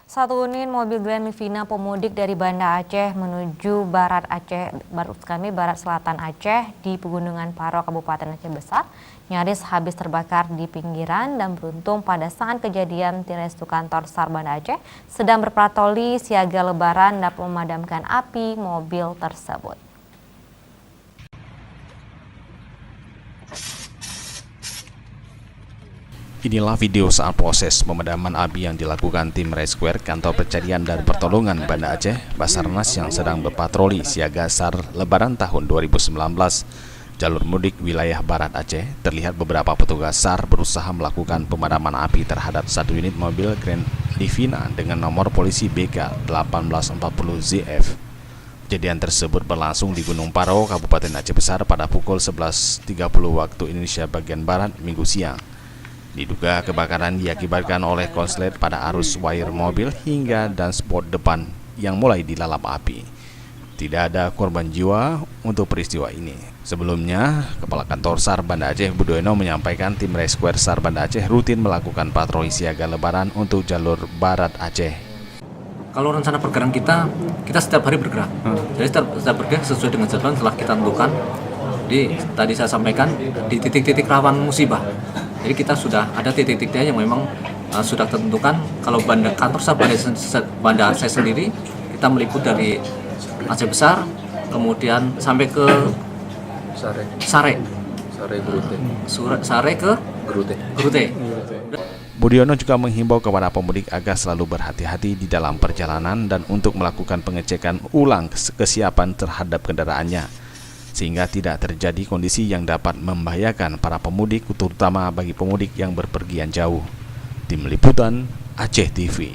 Satu unit mobil Grand Livina pemudik dari Banda Aceh menuju Barat Aceh, Barat Selatan Aceh di Pegunungan Paro, Kabupaten Aceh Besar, nyaris habis terbakar di pinggiran dan beruntung pada saat kejadian tim rescue kantor SAR Banda Aceh sedang berpatroli siaga lebaran dapat memadamkan api mobil tersebut. Inilah video saat proses pemadaman api yang dilakukan tim rescue Kantor Pencarian dan Pertolongan Banda Aceh, Basarnas yang sedang berpatroli siaga SAR Lebaran tahun 2019. Jalur mudik wilayah Barat Aceh, terlihat beberapa petugas SAR berusaha melakukan pemadaman api terhadap satu unit mobil Grand Livina dengan nomor polisi BK 1840ZF. Kejadian tersebut berlangsung di Gunung Paro, Kabupaten Aceh Besar pada pukul 11.30 waktu Indonesia bagian Barat, Minggu siang. Diduga kebakaran diakibatkan oleh konslet pada arus wire mobil hingga dashboard depan yang mulai dilalap api. Tidak ada korban jiwa untuk peristiwa ini. Sebelumnya, Kepala Kantor SAR Banda Aceh Budoeno menyampaikan tim rescue SAR Banda Aceh rutin melakukan patroli siaga lebaran untuk jalur Barat Aceh. Kalau rencana pergerakan kita setiap hari bergerak. Jadi setiap bergerak sesuai dengan jadwal telah kita tentukan. Tadi saya sampaikan di titik-titik rawan musibah. Jadi kita sudah ada titik-titiknya yang memang sudah tentukan. Kalau kantor SAR Banda Aceh sendiri, kita meliput dari Aceh Besar, kemudian sampai ke Sare ke Gerute. Budiono juga menghimbau kepada pemudik agar selalu berhati-hati di dalam perjalanan dan untuk melakukan pengecekan ulang kesiapan terhadap kendaraannya, sehingga tidak terjadi kondisi yang dapat membahayakan para pemudik, terutama bagi pemudik yang berpergian jauh. Tim Liputan Aceh TV.